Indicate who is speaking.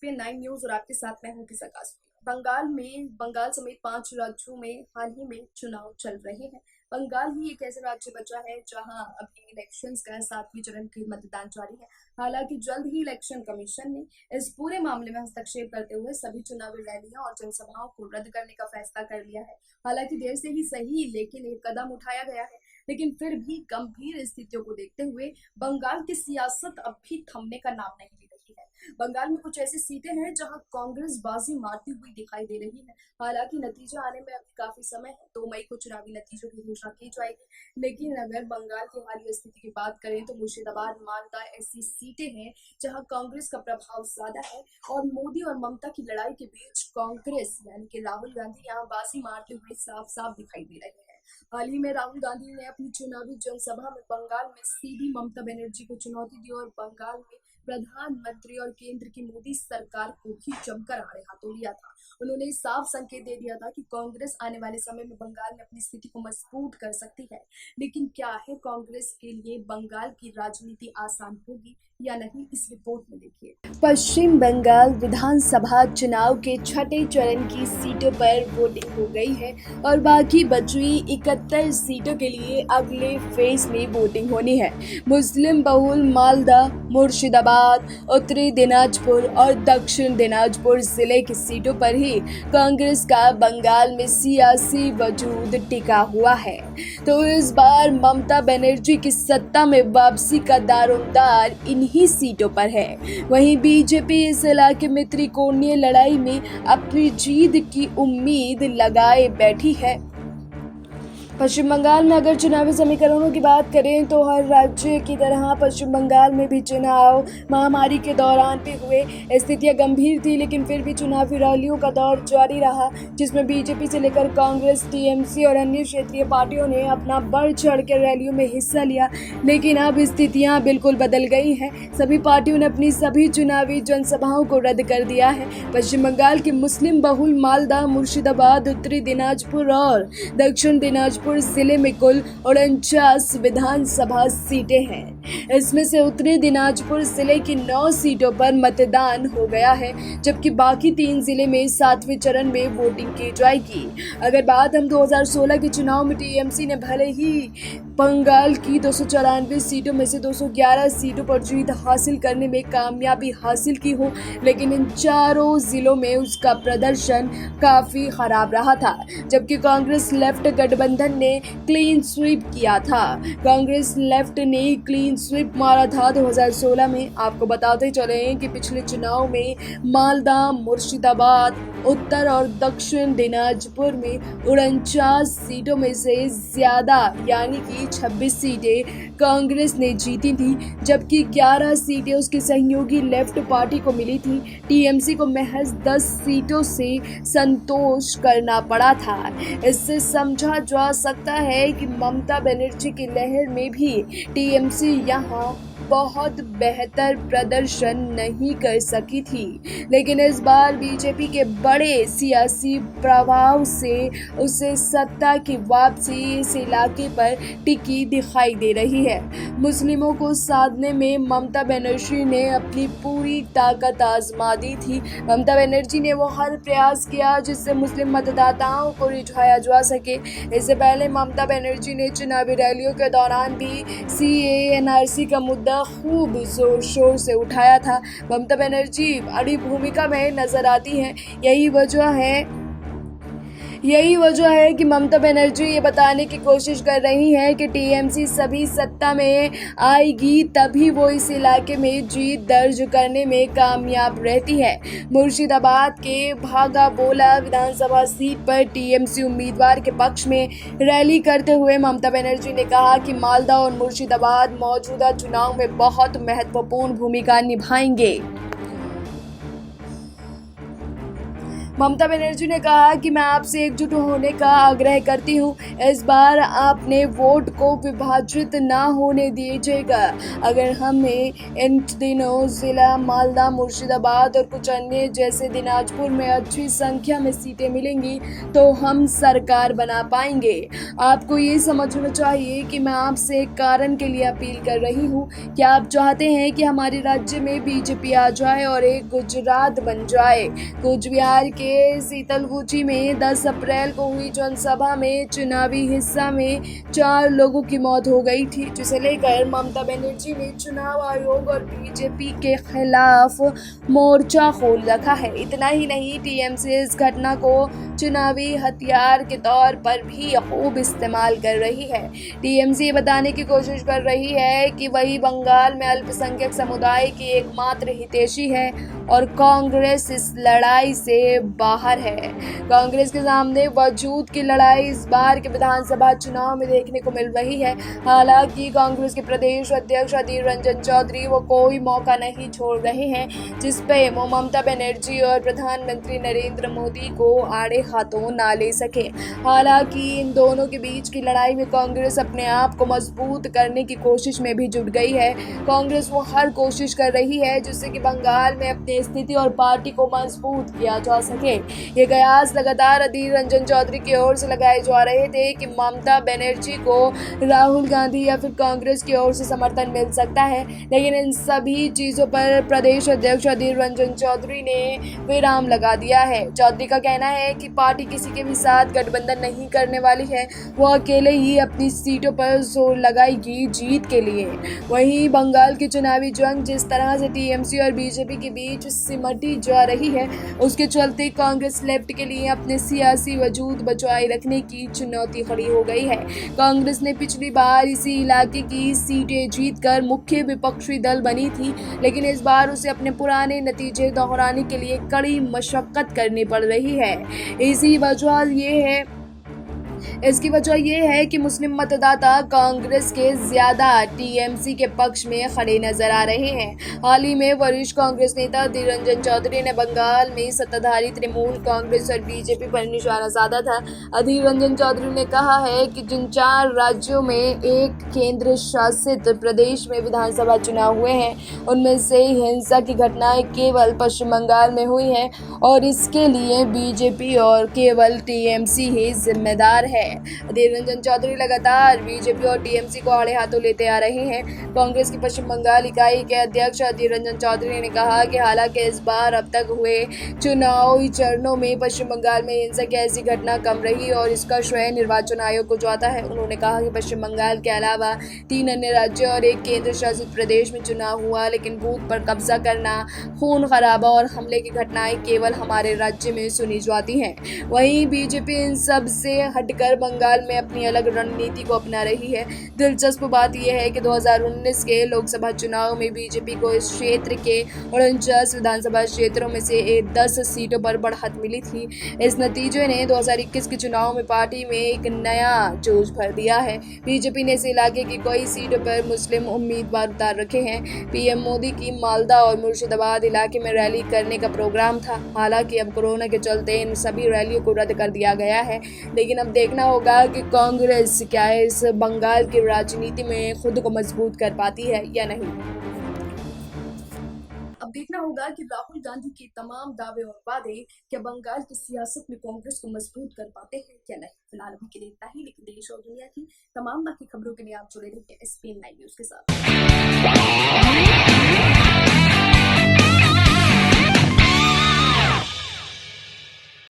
Speaker 1: ESPN 9 news और आपके साथ मैं हूं किसा कासमी। बंगाल समेत 5 राज्यों में हाल ही में चुनाव चल रहे हैं। बंगाल ही एक ऐसा राज्य बचा है जहां अभी इलेक्शंस का 7वें चरण के मतदान जारी है। हालांकि जल्द ही इलेक्शन कमीशन ने इस पूरे मामले में हस्तक्षेप करते हुए सभी चुनावी रैलियां और जनसभाओं को रद्द करने का फैसला कर लिया है। हालांकि देर से ही सही, लेकिन एक कदम उठाया गया है। लेकिन फिर भी गंभीर स्थितियों को देखते हुए बंगाल की सियासत अब भी थमने का नाम नहीं ले रही है। बंगाल में कुछ ऐसी सीटें हैं जहां कांग्रेस बाजी मारती हुई दिखाई दे रही है। हालांकि नतीजे आने में अभी काफी समय है, 2 मई को चुनावी नतीजों की घोषणा की जाएगी। लेकिन अगर बंगाल की हालिया स्थिति की बात करें तो मुर्शिदाबाद, मालदा ऐसी सीटें हैं जहां कांग्रेस का प्रभाव ज्यादा है और मोदी और ममता की लड़ाई के बीच कांग्रेस यानी कि राहुल गांधी यहाँ बाजी मारते हुए साफ साफ दिखाई दे रहे हैं। हाल ही में राहुल गांधी ने अपनी चुनावी जनसभा में बंगाल में सीधी ममता बनर्जी को चुनौती दी और बंगाल में प्रधानमंत्री और केंद्र की मोदी सरकार को भी जमकर आड़े हाथों लिया था। उन्होंने साफ संकेत दे दिया था कि कांग्रेस आने वाले समय में बंगाल में अपनी स्थिति को मजबूत कर सकती है। लेकिन क्या है कांग्रेस के लिए बंगाल की राजनीति आसान होगी या नहीं, इस रिपोर्ट में देखिए। पश्चिम बंगाल विधानसभा चुनाव के छठे चरण की सीटों पर वोटिंग हो गई है और बाकी बची 71 सीटों के लिए अगले फेज में वोटिंग होनी है। मुस्लिम बहुल मालदा, मुर्शिदाबाद, उत्तरी दिनाजपुर और दक्षिण दिनाजपुर जिले की सीटों पर ही कांग्रेस का बंगाल में सियासी वजूद टिका हुआ है। तो इस बार ममता बनर्जी की सत्ता में वापसी का दारोमदार इन्हीं सीटों पर है। वहीं बीजेपी इस इलाके में त्रिकोणीय लड़ाई में अपनी जीत की उम्मीद लगाए बैठी है। पश्चिम बंगाल में अगर चुनावी समीकरणों की बात करें तो हर राज्य की तरह पश्चिम बंगाल में भी चुनाव महामारी के दौरान भी हुए। स्थितियां गंभीर थी, लेकिन फिर भी चुनावी रैलियों का दौर जारी रहा, जिसमें बीजेपी से लेकर कांग्रेस, टीएमसी और अन्य क्षेत्रीय पार्टियों ने अपना बढ़ चढ़ कर रैलियों में हिस्सा लिया। लेकिन अब स्थितियां बिल्कुल बदल गई हैं। सभी पार्टियों ने अपनी सभी चुनावी जनसभाओं को रद्द कर दिया है। पश्चिम बंगाल के मुस्लिम बहुल मालदा, मुर्शिदाबाद, उत्तरी दिनाजपुर और दक्षिण दिनाजपुर जिले में कुल 49 विधानसभा सीटें हैं। इसमें से उत्तरी दिनाजपुर जिले की 9 सीटों पर मतदान हो गया है, जबकि बाकी 3 जिले में 7वें चरण में वोटिंग की जाएगी। अगर बात हम 2016 के चुनाव में टीएमसी ने भले ही बंगाल की 294 सीटों में से 211 सीटों पर जीत हासिल करने में कामयाबी हासिल की हो, लेकिन इन चारों जिलों में उसका प्रदर्शन काफी खराब रहा था। जबकि कांग्रेस लेफ्ट गठबंधन ने क्लीन स्वीप किया था। कांग्रेस लेफ्ट ने क्लीन स्वीप मारा था 2016 में। आपको बताते चले कि पिछले चुनाव में मालदा, मुर्शिदाबाद, उत्तर और दक्षिण दिनाजपुर में 49 सीटों में से ज्यादा यानी कि 26 सीटें कांग्रेस ने जीती थी, जबकि 11 सीटें उसकी सहयोगी लेफ्ट पार्टी को मिली थी। टीएमसी को महज 10 सीटों से संतोष करना पड़ा था। इससे समझा जा सकता है कि ममता बनर्जी की लहर में भी टीएमसी यहाँ बहुत बेहतर प्रदर्शन नहीं कर सकी थी। लेकिन इस बार बीजेपी के बड़े सियासी प्रभाव से उसे सत्ता की वापसी इस इलाके पर टिकी दिखाई दे रही है। मुस्लिमों को साधने में ममता बनर्जी ने अपनी पूरी ताकत आजमा दी थी। ममता बनर्जी ने वो हर प्रयास किया जिससे मुस्लिम मतदाताओं को रिझाया जा सके। इससे पहले ममता बनर्जी ने चुनावी रैलियों के दौरान भी सीएए, एनआरसी का मुद्दा खूब जोर शोर से उठाया था। ममता बनर्जी बड़ी भूमिका में नजर आती हैं। यही वजह है कि ममता बनर्जी ये बताने की कोशिश कर रही हैं कि टीएमसी सभी सत्ता में आएगी तभी वो इस इलाके में जीत दर्ज करने में कामयाब रहती है। मुर्शिदाबाद के भागाबोला विधानसभा सीट पर टीएमसी उम्मीदवार के पक्ष में रैली करते हुए ममता बनर्जी ने कहा कि मालदा और मुर्शिदाबाद मौजूदा चुनाव में बहुत महत्वपूर्ण भूमिका निभाएंगे। ममता बनर्जी ने कहा कि मैं आपसे एकजुट होने का आग्रह करती हूँ। इस बार आपने वोट को विभाजित ना होने दीजिएगा। अगर हमें इन दिनों जिला मालदा, मुर्शिदाबाद और कुछ अन्य जैसे दिनाजपुर में अच्छी संख्या में सीटें मिलेंगी तो हम सरकार बना पाएंगे। आपको ये समझना चाहिए कि मैं आपसे एक कारण के लिए अपील कर रही हूँ। क्या आप चाहते हैं कि हमारे राज्य में बीजेपी आ जाए और एक गुजरात बन जाए? कूच बिहार के शीतलकुची में 10 अप्रैल को हुई जनसभा में चुनावी हिस्सा में 4 लोगों की मौत हो गई थी, जिसे लेकर ममता बनर्जी ने चुनाव आयोग और बीजेपी के खिलाफ मोर्चा खोल रखा है। इतना ही नहीं, टीएमसी इस घटना को चुनावी हथियार के तौर पर भी खूब इस्तेमाल कर रही है। टीएमसी बताने की कोशिश कर रही है कि वही बंगाल में अल्पसंख्यक समुदाय की एकमात्र हितैषी है और कांग्रेस इस लड़ाई से बाहर है। कांग्रेस के सामने वजूद की लड़ाई इस बार के विधानसभा चुनाव में देखने को मिल रही है। हालांकि कांग्रेस के प्रदेश अध्यक्ष अधीर रंजन चौधरी वो कोई मौका नहीं छोड़ रहे हैं जिसपे वो ममता बनर्जी और प्रधानमंत्री नरेंद्र मोदी को आड़े हाथों ना ले सके। हालांकि इन दोनों के बीच की लड़ाई में कांग्रेस अपने आप को मजबूत करने की कोशिश में भी जुट गई है। कांग्रेस वो हर कोशिश कर रही है जिससे कि बंगाल में अपनी स्थिति और पार्टी को मजबूत किया जा सके। ये कयास लगातार अधीर रंजन चौधरी की ओर से लगाए जा रहे थे कि ममता बनर्जी को राहुल गांधी या फिर कांग्रेस की ओर से समर्थन मिल सकता है, लेकिन इन सभी चीजों पर प्रदेश अध्यक्ष अधीर रंजन चौधरी ने विराम लगा दिया है। चौधरी का कहना है कि पार्टी किसी के भी साथ गठबंधन नहीं करने वाली है, वो अकेले ही अपनी सीटों पर जोर लगाएगी जीत के लिए। वहीं बंगाल की चुनावी जंग जिस तरह से टीएमसी और बीजेपी के बीच सिमटी जा रही है, उसके चलते कांग्रेस लेफ्ट के लिए अपने सियासी वजूद बचाए रखने की चुनौती खड़ी हो गई है। कांग्रेस ने पिछली बार इसी इलाके की सीटें जीतकर मुख्य विपक्षी दल बनी थी, लेकिन इस बार उसे अपने पुराने नतीजे दोहराने के लिए कड़ी मशक्कत करनी पड़ रही है। इसकी वजह यह है कि मुस्लिम मतदाता कांग्रेस के ज्यादा टीएमसी के पक्ष में खड़े नजर आ रहे हैं। हाल ही में वरिष्ठ कांग्रेस नेता अधीर रंजन चौधरी ने बंगाल में सत्ताधारी तृणमूल कांग्रेस और बीजेपी पर निशाना साधा था। अधीर रंजन चौधरी ने कहा है कि जिन 4 राज्यों में एक केंद्र शासित प्रदेश में विधानसभा चुनाव हुए हैं, उनमें से हिंसा की घटनाएं केवल पश्चिम बंगाल में हुई हैं और इसके लिए बीजेपी और केवल टीएमसी ही जिम्मेदार है। अधीर रंजन चौधरी लगातार बीजेपी और टीएमसी को आड़े हाथों लेते आ रहे हैं। कांग्रेस की पश्चिम बंगाल इकाई के अध्यक्ष अधीर रंजन चौधरी ने कहा कि हालांकि इस बार अब तक हुए चुनावी चरणों में पश्चिम बंगाल में हिंसा की ऐसी घटना कम रही और इसका श्रेय निर्वाचन आयोग को जाता है। उन्होंने कहा कि पश्चिम बंगाल के अलावा 3 अन्य राज्यों और एक केंद्र शासित प्रदेश में चुनाव हुआ, लेकिन बूथ पर कब्जा करना, खून खराबा और हमले की घटनाएं केवल हमारे राज्य में सुनी जाती हैं। वहीं बीजेपी इन सब से हटकर बंगाल में अपनी अलग रणनीति को अपना रही है। दिलचस्प बात यह है कि 2019 के लोकसभा चुनाव में बीजेपी को इस क्षेत्र के 49 विधानसभा क्षेत्रों में से 10 सीटों पर बढ़त मिली थी। इस नतीजे ने 2021 के चुनाव में पार्टी में एक नया जोश भर दिया है। बीजेपी ने इस इलाके की कई सीटों पर मुस्लिम उम्मीदवार उतार रखे हैं। पीएम मोदी की मालदा और मुर्शिदाबाद इलाके में रैली करने का प्रोग्राम था। हालांकि अब कोरोना के चलते इन सभी रैलियों को रद्द कर दिया गया है, लेकिन अब देखना होगा कि कांग्रेस क्या इस बंगाल की राजनीति में खुद को मजबूत कर पाती है या नहीं। अब देखना होगा कि राहुल गांधी के तमाम दावे और वादे क्या बंगाल की सियासत में कांग्रेस को मजबूत कर पाते हैं या नहीं। फिलहाल अभी के लिए इतना ही, लेकिन देश और दुनिया की तमाम बाकी खबरों के लिए आप जुड़े रहिए SPN9 न्यूज के साथ।